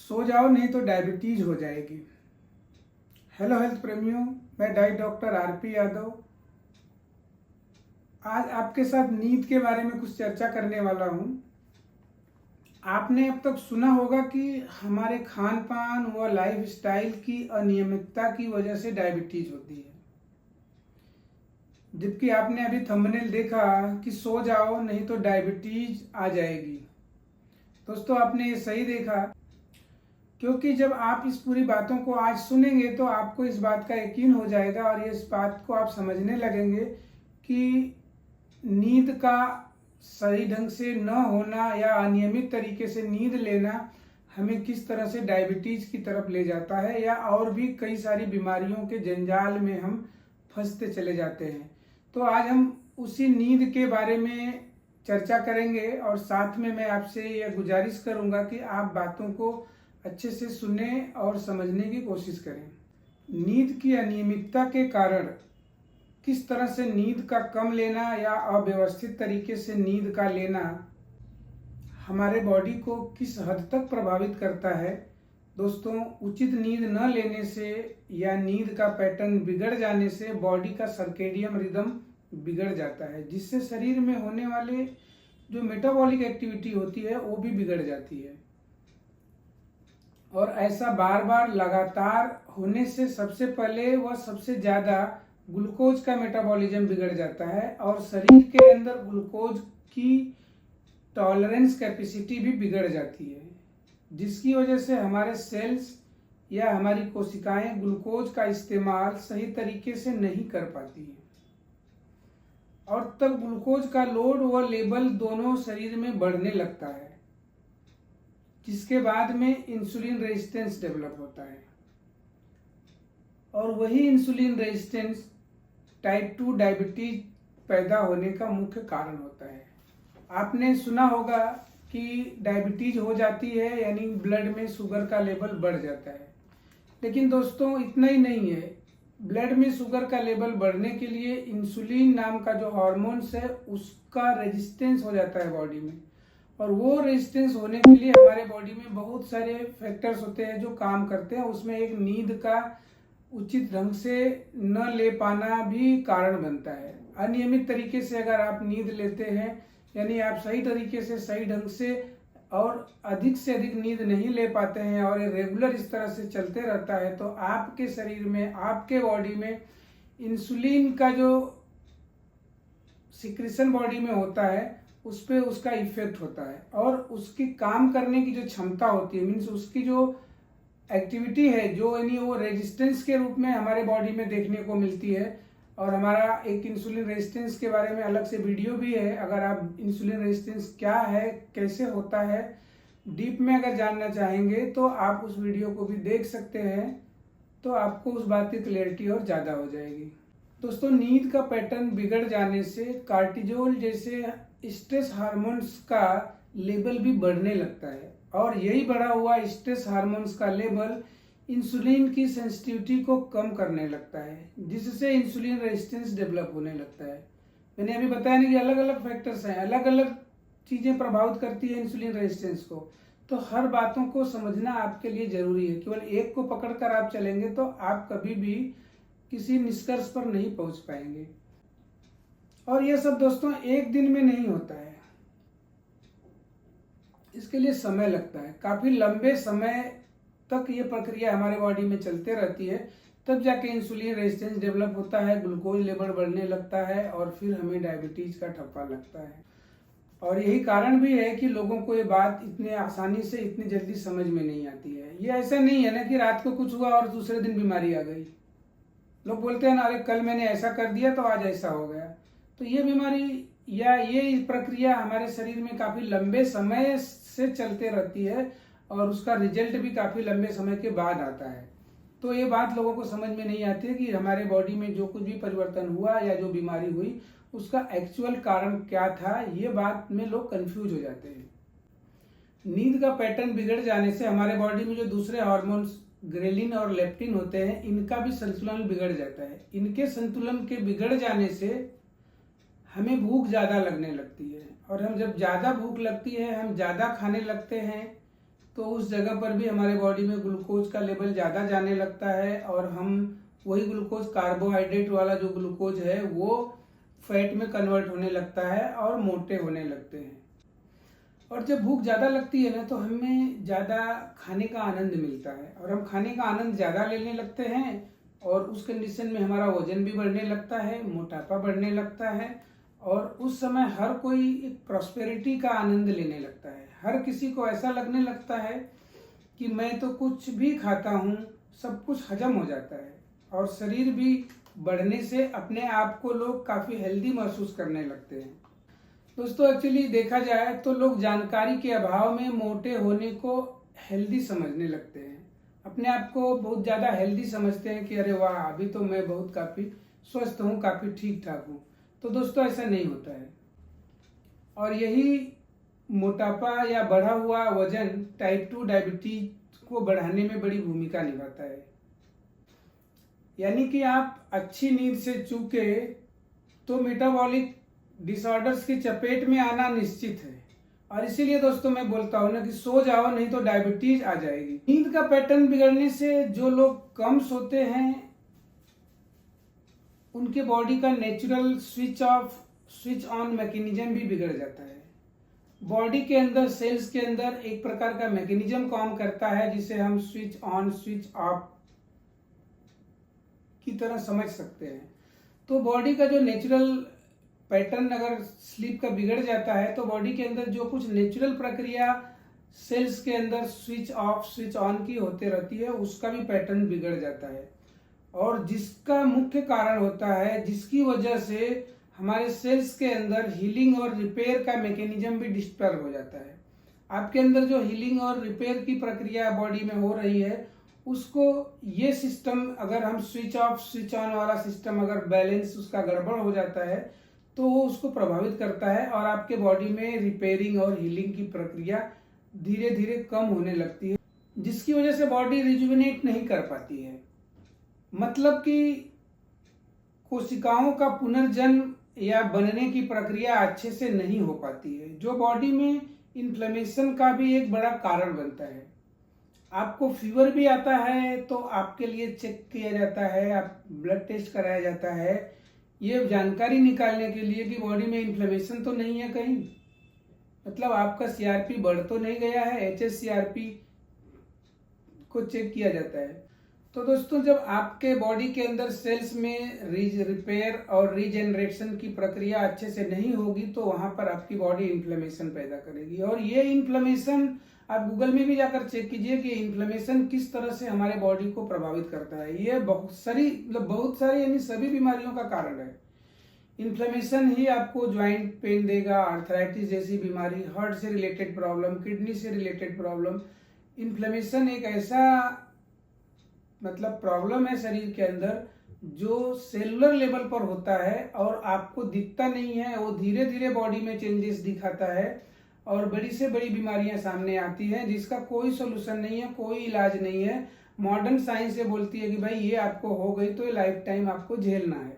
सो जाओ नहीं तो डायबिटीज हो जाएगी। हेलो हेल्थ प्रेमियों, मैं डाइट डॉक्टर आरपी यादव आज आपके साथ नींद के बारे में कुछ चर्चा करने वाला हूं। आपने अब तक सुना होगा कि हमारे खान पान व लाइफ स्टाइल की अनियमितता की वजह से डायबिटीज होती है, जबकि आपने अभी थंबनेल देखा कि सो जाओ नहीं तो डायबिटीज आ जाएगी। दोस्तों, आपने ये सही देखा, क्योंकि जब आप इस पूरी बातों को आज सुनेंगे तो आपको इस बात का यकीन हो जाएगा और इस बात को आप समझने लगेंगे कि नींद का सही ढंग से न होना या अनियमित तरीके से नींद लेना हमें किस तरह से डायबिटीज की तरफ ले जाता है या और भी कई सारी बीमारियों के जंजाल में हम फंसते चले जाते हैं। तो आज हम उसी नींद के बारे में चर्चा करेंगे और साथ में मैं आपसे यह गुजारिश करूंगा कि आप बातों को अच्छे से सुने और समझने की कोशिश करें। नींद की अनियमितता के कारण किस तरह से नींद का कम लेना या अव्यवस्थित तरीके से नींद का लेना हमारे बॉडी को किस हद तक प्रभावित करता है। दोस्तों, उचित नींद न लेने से या नींद का पैटर्न बिगड़ जाने से बॉडी का सर्केडियम रिदम बिगड़ जाता है, जिससे शरीर में होने वाले जो मेटाबॉलिक एक्टिविटी होती है वो भी बिगड़ जाती है। और ऐसा बार बार लगातार होने से सबसे पहले व सबसे ज़्यादा ग्लूकोज का मेटाबॉलिज्म बिगड़ जाता है और शरीर के अंदर ग्लूकोज की टॉलरेंस कैपेसिटी भी बिगड़ जाती है, जिसकी वजह से हमारे सेल्स या हमारी कोशिकाएं ग्लूकोज का इस्तेमाल सही तरीके से नहीं कर पाती हैं और तब ग्लूकोज का लोड व लेवल दोनों शरीर में बढ़ने लगता है, जिसके बाद में इंसुलिन रेजिस्टेंस डेवलप होता है और वही इंसुलिन रेजिस्टेंस टाइप 2 डायबिटीज पैदा होने का मुख्य कारण होता है। आपने सुना होगा कि डायबिटीज हो जाती है यानी ब्लड में शुगर का लेवल बढ़ जाता है, लेकिन दोस्तों इतना ही नहीं है। ब्लड में शुगर का लेवल बढ़ने के लिए इंसुलिन नाम का जो हार्मोन्स है उसका रेजिस्टेंस हो जाता है बॉडी में, और वो रेजिस्टेंस होने के लिए हमारे बॉडी में बहुत सारे फैक्टर्स होते हैं जो काम करते हैं। उसमें एक नींद का उचित ढंग से न ले पाना भी कारण बनता है। अनियमित तरीके से अगर आप नींद लेते हैं यानी आप सही तरीके से सही ढंग से और अधिक से अधिक नींद नहीं ले पाते हैं और ये रेगुलर इस तरह से चलते रहता है तो आपके शरीर में, आपके बॉडी में इंसुलिन का जो सिक्रीशन बॉडी में होता है उस पर उसका इफेक्ट होता है और उसकी काम करने की जो क्षमता होती है, मीन्स उसकी जो एक्टिविटी है जो यानी वो रेजिस्टेंस के रूप में हमारे बॉडी में देखने को मिलती है। और हमारा एक इंसुलिन रेजिस्टेंस के बारे में अलग से वीडियो भी है। अगर आप इंसुलिन रेजिस्टेंस क्या है, कैसे होता है, डीप में अगर जानना चाहेंगे तो आप उस वीडियो को भी देख सकते हैं, तो आपको उस बात की क्लैरिटी और ज़्यादा हो जाएगी। दोस्तों, नींद का पैटर्न बिगड़ जाने से कार्टिजोल जैसे स्ट्रेस हार्मोन्स का लेवल भी बढ़ने लगता है और यही बढ़ा हुआ स्ट्रेस हार्मोन्स का लेवल इंसुलिन की सेंसिटिविटी को कम करने लगता है, जिससे इंसुलिन रेजिस्टेंस डेवलप होने लगता है। मैंने अभी बताया नहीं कि अलग अलग फैक्टर्स हैं, अलग अलग चीज़ें प्रभावित करती है इंसुलिन रेजिस्टेंस को, तो हर बातों को समझना आपके लिए जरूरी है। केवल एक को पकड़कर आप चलेंगे तो आप कभी भी किसी निष्कर्ष पर नहीं पहुंच पाएंगे। और यह सब दोस्तों एक दिन में नहीं होता है, इसके लिए समय लगता है। काफी लंबे समय तक ये प्रक्रिया हमारे बॉडी में चलते रहती है, तब जाके इंसुलिन रेजिस्टेंस डेवलप होता है, ग्लूकोज लेवल बढ़ने लगता है और फिर हमें डायबिटीज का ठप्पा लगता है। और यही कारण भी है कि लोगों को ये बात इतने आसानी से इतनी जल्दी समझ में नहीं आती है। ये ऐसा नहीं है ना कि रात को कुछ हुआ और दूसरे दिन बीमारी आ गई। लोग बोलते हैं ना, अरे कल मैंने ऐसा कर दिया तो आज ऐसा हो गया। तो ये बीमारी या ये प्रक्रिया हमारे शरीर में काफी लंबे समय से चलते रहती है और उसका रिजल्ट भी काफी लंबे समय के बाद आता है। तो ये बात लोगों को समझ में नहीं आती है कि हमारे बॉडी में जो कुछ भी परिवर्तन हुआ या जो बीमारी हुई उसका एक्चुअल कारण क्या था। ये बात में लोग कंफ्यूज हो जाते हैं। नींद का पैटर्न बिगड़ जाने से हमारे बॉडी में जो दूसरे हार्मोन्स ग्रेलिन और लेप्टिन होते हैं, इनका भी संतुलन बिगड़ जाता है। इनके संतुलन के बिगड़ जाने से हमें भूख ज़्यादा लगने लगती है और हम जब ज़्यादा भूख लगती है, हम ज़्यादा खाने लगते हैं तो उस जगह पर भी हमारे बॉडी में ग्लूकोज का लेवल ज़्यादा जाने लगता है और हम वही ग्लूकोज, कार्बोहाइड्रेट वाला जो ग्लूकोज है वो फैट में कन्वर्ट होने लगता है और मोटे होने लगते हैं। और जब भूख ज़्यादा लगती है ना तो हमें ज़्यादा खाने का आनंद मिलता है और हम खाने का आनंद ज़्यादा लेने लगते हैं और उस कंडीशन में हमारा वजन भी बढ़ने लगता है, मोटापा बढ़ने लगता है और उस समय हर कोई एक प्रॉस्पेरिटी का आनंद लेने लगता है। हर किसी को ऐसा लगने लगता है कि मैं तो कुछ भी खाता हूँ, सब कुछ हजम हो जाता है और शरीर भी बढ़ने से अपने आप को लोग काफ़ी हेल्दी महसूस करने लगते हैं। दोस्तों एक्चुअली देखा जाए तो लोग जानकारी के अभाव में मोटे होने को हेल्दी समझने लगते हैं, अपने आप को बहुत ज़्यादा हेल्दी समझते हैं कि अरे वाह अभी तो मैं बहुत काफ़ी स्वस्थ हूँ, काफ़ी ठीक ठाक हूँ। तो दोस्तों ऐसा नहीं होता है और यही मोटापा या बढ़ा हुआ वजन टाइप 2 डायबिटीज को बढ़ाने में बड़ी भूमिका निभाता है। यानी कि आप अच्छी नींद से चूके तो मेटाबॉलिक डिसऑर्डर्स की चपेट में आना निश्चित है और इसीलिए दोस्तों मैं बोलता हूं ना कि सो जाओ नहीं तो डायबिटीज आ जाएगी। नींद का पैटर्न बिगड़ने से जो लोग कम सोते हैं उनके बॉडी का नेचुरल स्विच ऑन मैकेनिज्म भी बिगड़ जाता है। बॉडी के अंदर सेल्स के अंदर एक प्रकार का मैकेनिज्म काम करता है जिसे हम स्विच ऑन स्विच ऑफ की तरह समझ सकते हैं। तो बॉडी का जो नेचुरल पैटर्न अगर स्लीप का बिगड़ जाता है तो बॉडी के अंदर जो कुछ नेचुरल प्रक्रिया सेल्स के अंदर स्विच ऑफ स्विच ऑन की होते रहती है उसका भी पैटर्न बिगड़ जाता है और जिसका मुख्य कारण होता है, जिसकी वजह से हमारे सेल्स के अंदर हीलिंग और रिपेयर का मैकेनिज्म भी डिस्टर्ब हो जाता है। आपके अंदर जो हीलिंग और रिपेयर की प्रक्रिया बॉडी में हो रही है उसको ये सिस्टम अगर हम स्विच ऑफ स्विच ऑन वाला सिस्टम अगर बैलेंस उसका गड़बड़ हो जाता है तो वो उसको प्रभावित करता है और आपके बॉडी में रिपेयरिंग और हीलिंग की प्रक्रिया धीरे धीरे कम होने लगती है, जिसकी वजह से बॉडी रिजुविनेट नहीं कर पाती है। मतलब कि कोशिकाओं का पुनर्जन्म या बनने की प्रक्रिया अच्छे से नहीं हो पाती है, जो बॉडी में इन्फ्लेमेशन का भी एक बड़ा कारण बनता है। आपको फीवर भी आता है तो आपके लिए चेक किया जाता है, आप ब्लड टेस्ट कराया जाता है ये जानकारी निकालने के लिए कि बॉडी में इन्फ्लेमेशन तो नहीं है कहीं, मतलब आपका सीआरपी बढ़ तो नहीं गया है, एचएससीआरपी को चेक किया जाता है। तो दोस्तों जब आपके बॉडी के अंदर सेल्स में रिपेयर और रीजेनरेशन की प्रक्रिया अच्छे से नहीं होगी तो वहां पर आपकी बॉडी इन्फ्लेमेशन पैदा करेगी और ये इन्फ्लेमेशन आप गूगल में भी जाकर चेक कीजिए कि इन्फ्लेमेशन किस तरह से हमारे बॉडी को प्रभावित करता है। ये बहुत सारी यानी सभी बीमारियों का कारण है। इन्फ्लेमेशन ही आपको ज्वाइंट पेन देगा, आर्थराइटिस जैसी बीमारी, हार्ट से रिलेटेड प्रॉब्लम, किडनी से रिलेटेड प्रॉब्लम। इन्फ्लेमेशन एक ऐसा प्रॉब्लम है शरीर के अंदर जो सेलुलर लेवल पर होता है और आपको दिखता नहीं है, वो धीरे धीरे बॉडी में चेंजेस दिखाता है और बड़ी से बड़ी बीमारियां सामने आती हैं जिसका कोई सोल्यूशन नहीं है, कोई इलाज नहीं है। मॉडर्न साइंस ये बोलती है कि भाई ये आपको हो गई तो ये लाइफ टाइम आपको झेलना है।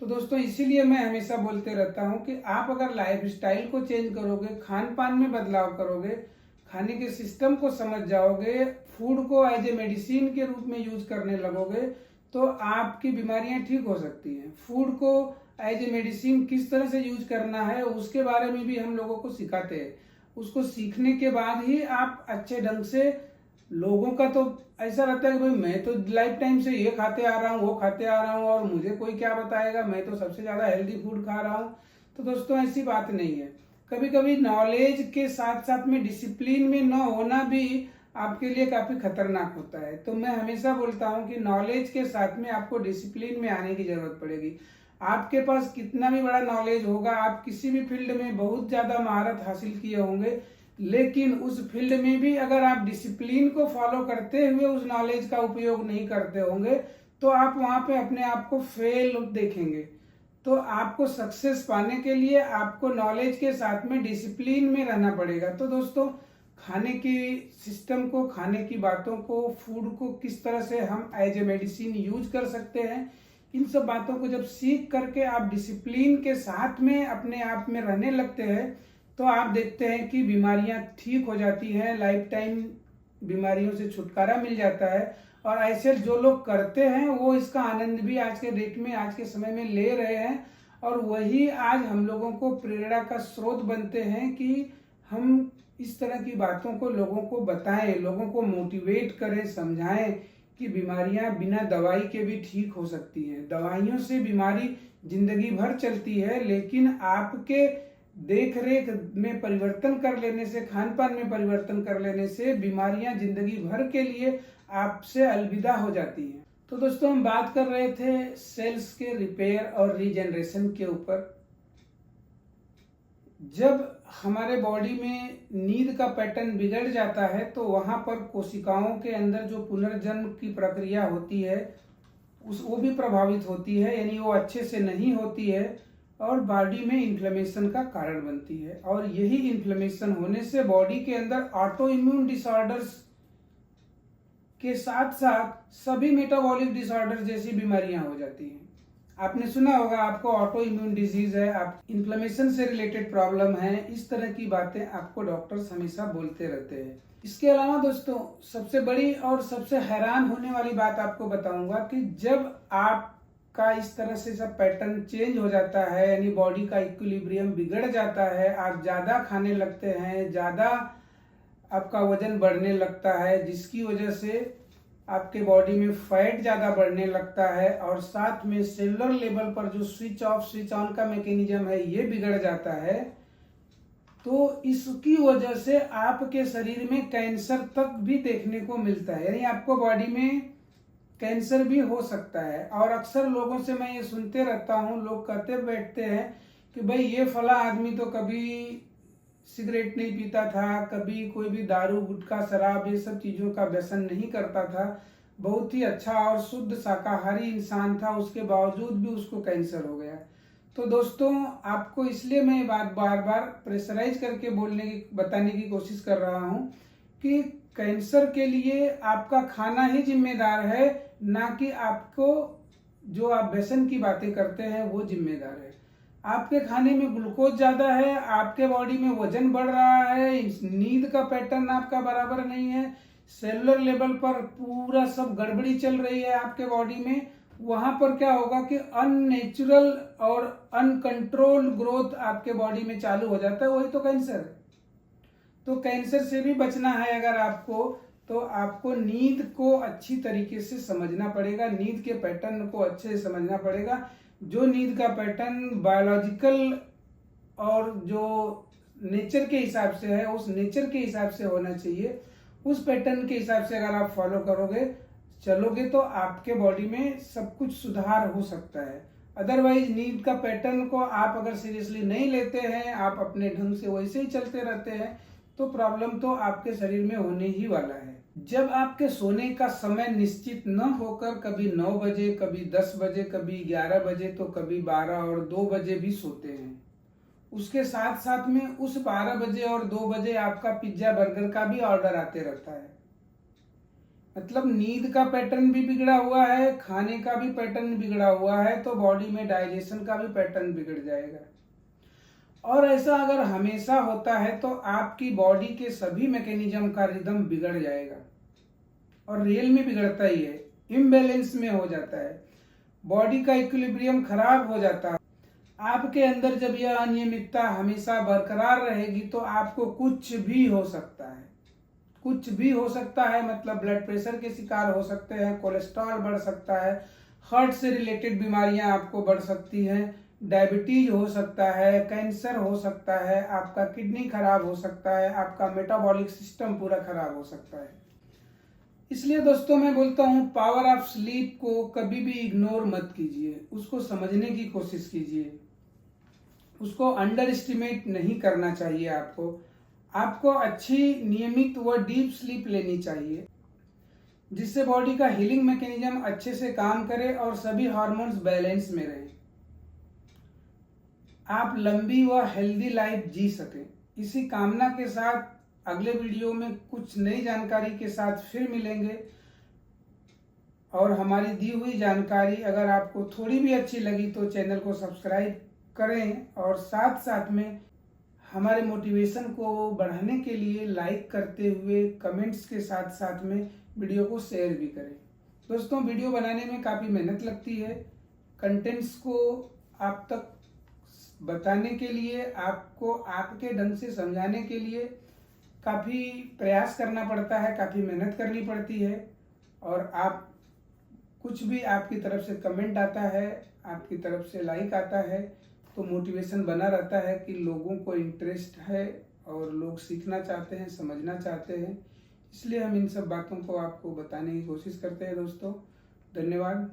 तो दोस्तों इसीलिए मैं हमेशा बोलते रहता हूं कि आप अगर लाइफ स्टाइल को चेंज करोगे, खान पान में बदलाव करोगे, खाने के सिस्टम को समझ जाओगे, फूड को एज ए मेडिसिन के रूप में यूज करने लगोगे तो आपकी बीमारियां ठीक हो सकती हैं। फूड को एज ए मेडिसिन किस तरह से यूज करना है उसके बारे में भी हम लोगों को सिखाते हैं। उसको सीखने के बाद ही आप अच्छे ढंग से, लोगों का तो ऐसा रहता है कि भाई मैं तो लाइफ टाइम से ये खाते आ रहा हूँ, वो खाते आ रहा हूँ और मुझे कोई क्या बताएगा, मैं तो सबसे ज्यादा हेल्दी फूड खा रहा हूँ। तो दोस्तों ऐसी बात नहीं है। कभी कभी नॉलेज के साथ साथ में डिसिप्लिन में न होना भी आपके लिए काफी खतरनाक होता है। तो मैं हमेशा बोलता हूं कि नॉलेज के साथ में आपको डिसिप्लिन में आने की जरूरत पड़ेगी। आपके पास कितना भी बड़ा नॉलेज होगा, आप किसी भी फील्ड में बहुत ज्यादा महारत हासिल किए होंगे, लेकिन उस फील्ड में भी अगर आप डिसिप्लिन को फॉलो करते हुए उस नॉलेज का उपयोग नहीं करते होंगे तो आप वहां पे अपने आप को फेल देखेंगे। तो आपको सक्सेस पाने के लिए आपको नॉलेज के साथ में डिसिप्लिन में रहना पड़ेगा। तो दोस्तों खाने की सिस्टम को, खाने की बातों को, फूड को किस तरह से हम एज ए मेडिसिन यूज कर सकते हैं, इन सब बातों को जब सीख करके आप डिसिप्लिन के साथ में अपने आप में रहने लगते हैं तो आप देखते हैं कि बीमारियां ठीक हो जाती हैं, लाइफ टाइम बीमारियों से छुटकारा मिल जाता है। और ऐसे जो लोग करते हैं वो इसका आनंद भी आज के डेट में, आज के समय में ले रहे हैं, और वही आज हम लोगों को प्रेरणा का स्रोत बनते हैं कि हम इस तरह की बातों को लोगों को बताएं, लोगों को मोटिवेट करें, समझाएं कि बीमारियां बिना दवाई के भी ठीक हो सकती हैं। दवाइयों से बीमारी जिंदगी भर चलती है, लेकिन आपके देख रेख में परिवर्तन कर लेने से, खान पान में परिवर्तन कर लेने से बीमारियां जिंदगी भर के लिए आपसे अलविदा हो जाती हैं। तो दोस्तों, हम बात कर रहे थे सेल्स के रिपेयर और रीजनरेशन के ऊपर। जब हमारे बॉडी में नींद का पैटर्न बिगड़ जाता है तो वहां पर कोशिकाओं के अंदर जो पुनर्जन्म की प्रक्रिया होती है वो भी प्रभावित होती है, यानी वो अच्छे से नहीं होती है और बॉडी में इन्फ्लेमेशन का कारण बनती है। और यही इन्फ्लेमेशन होने से बॉडी के अंदर ऑटो इम्यून डिसऑर्डर्स के साथ साथ सभी मेटाबॉलिक डिसऑर्डर जैसी बीमारियां हो जाती हैं। आपने सुना होगा, आपको ऑटो इम्यून डिजीज है, आप इन्फ्लेमेशन से रिलेटेड प्रॉब्लम है, इस तरह की बातें आपको डॉक्टर्स हमेशा बोलते रहते हैं। इसके अलावा दोस्तों, सबसे बड़ी और सबसे हैरान होने वाली बात आपको बताऊंगा कि जब आपका इस तरह से सब पैटर्न चेंज हो जाता है, यानी बॉडी का इक्विलिब्रियम बिगड़ जाता है, आप ज्यादा खाने लगते हैं, ज्यादा आपका वजन बढ़ने लगता है, जिसकी वजह से आपके बॉडी में फैट ज्यादा बढ़ने लगता है, और साथ में सेलुलर लेवल पर जो स्विच ऑफ स्विच ऑन का मैकेनिज्म है ये बिगड़ जाता है, तो इसकी वजह से आपके शरीर में कैंसर तक भी देखने को मिलता है, यानी आपको बॉडी में कैंसर भी हो सकता है। और अक्सर लोगों से मैं ये सुनते रहता हूँ, लोग कहते बैठते हैं कि भाई ये फला आदमी तो कभी सिगरेट नहीं पीता था, कभी कोई भी दारू गुटखा शराब ये सब चीजों का व्यसन नहीं करता था, बहुत ही अच्छा और शुद्ध शाकाहारी इंसान था, उसके बावजूद भी उसको कैंसर हो गया। तो दोस्तों, आपको इसलिए मैं ये बात बार बार प्रेशराइज करके बताने की कोशिश कर रहा हूँ कि कैंसर के लिए आपका खाना ही जिम्मेदार है, ना कि आपको जो आप व्यसन की बातें करते हैं वो जिम्मेदार है। आपके खाने में ग्लूकोज ज्यादा है, आपके बॉडी में वजन बढ़ रहा है, नींद का पैटर्न आपका बराबर नहीं है, सेलुलर लेवल पर पूरा सब गड़बड़ी चल रही है आपके बॉडी में, वहां पर क्या होगा कि अननेचुरल और अनकंट्रोल ग्रोथ आपके बॉडी में चालू हो जाता है, वही तो कैंसर है। तो कैंसर से भी बचना है अगर आपको, तो आपको नींद को अच्छी तरीके से समझना पड़ेगा, नींद के पैटर्न को अच्छे से समझना पड़ेगा। जो नींद का पैटर्न बायोलॉजिकल और जो नेचर के हिसाब से है, उस नेचर के हिसाब से होना चाहिए, उस पैटर्न के हिसाब से अगर आप फॉलो करोगे, चलोगे, तो आपके बॉडी में सब कुछ सुधार हो सकता है। अदरवाइज नींद का पैटर्न को आप अगर सीरियसली नहीं लेते हैं, आप अपने ढंग से वैसे ही चलते रहते हैं, तो प्रॉब्लम तो आपके शरीर में होने ही वाला है। जब आपके सोने का समय निश्चित न होकर कभी 9 बजे, कभी 10 बजे, कभी 11 बजे, तो कभी 12 और 2 बजे भी सोते हैं, उसके साथ साथ में उस 12 बजे और 2 बजे आपका पिज्जा बर्गर का भी ऑर्डर आते रहता है, मतलब नींद का पैटर्न भी बिगड़ा हुआ है, खाने का भी पैटर्न बिगड़ा हुआ है, तो बॉडी में डाइजेशन का भी पैटर्न बिगड़ जाएगा। और ऐसा अगर हमेशा होता है तो आपकी बॉडी के सभी मैकेनिज्म का रिदम बिगड़ जाएगा, और रियल में बिगड़ता ही है, इम्बैलेंस में हो जाता है, बॉडी का इक्विलिब्रियम खराब हो जाता है। आपके अंदर जब यह अनियमितता हमेशा बरकरार रहेगी तो आपको कुछ भी हो सकता है, कुछ भी हो सकता है, मतलब ब्लड प्रेशर के शिकार हो सकते हैं, कोलेस्ट्रॉल बढ़ सकता है, हार्ट से रिलेटेड बीमारियां आपको बढ़ सकती हैं, डायबिटीज हो सकता है, कैंसर हो सकता है, आपका किडनी खराब हो सकता है, आपका मेटाबॉलिक सिस्टम पूरा खराब हो सकता है। इसलिए दोस्तों, मैं बोलता हूं, पावर ऑफ स्लीप को कभी भी इग्नोर मत कीजिए, उसको समझने की कोशिश कीजिए, उसको अंडर एस्टिमेट नहीं करना चाहिए। आपको अच्छी नियमित व डीप स्लीप लेनी चाहिए, जिससे बॉडी का हीलिंग मैकेनिज्म अच्छे से काम करे और सभी हार्मोन्स बैलेंस में रहें, आप लंबी व हेल्दी लाइफ जी सकें। इसी कामना के साथ अगले वीडियो में कुछ नई जानकारी के साथ फिर मिलेंगे, और हमारी दी हुई जानकारी अगर आपको थोड़ी भी अच्छी लगी तो चैनल को सब्सक्राइब करें, और साथ साथ में हमारे मोटिवेशन को बढ़ाने के लिए लाइक करते हुए कमेंट्स के साथ साथ में वीडियो को शेयर भी करें। दोस्तों, वीडियो बनाने में काफ़ी मेहनत लगती है। कंटेंट्स को आप तक बताने के लिए, आपको आपके ढंग से समझाने के लिए काफ़ी प्रयास करना पड़ता है, काफ़ी मेहनत करनी पड़ती है। और आप कुछ भी आपकी तरफ से कमेंट आता है, आपकी तरफ से लाइक आता है, तो मोटिवेशन बना रहता है कि लोगों को इंटरेस्ट है और लोग सीखना चाहते हैं, समझना चाहते हैं। इसलिए हम इन सब बातों को आपको बताने की कोशिश करते हैं। दोस्तों, धन्यवाद।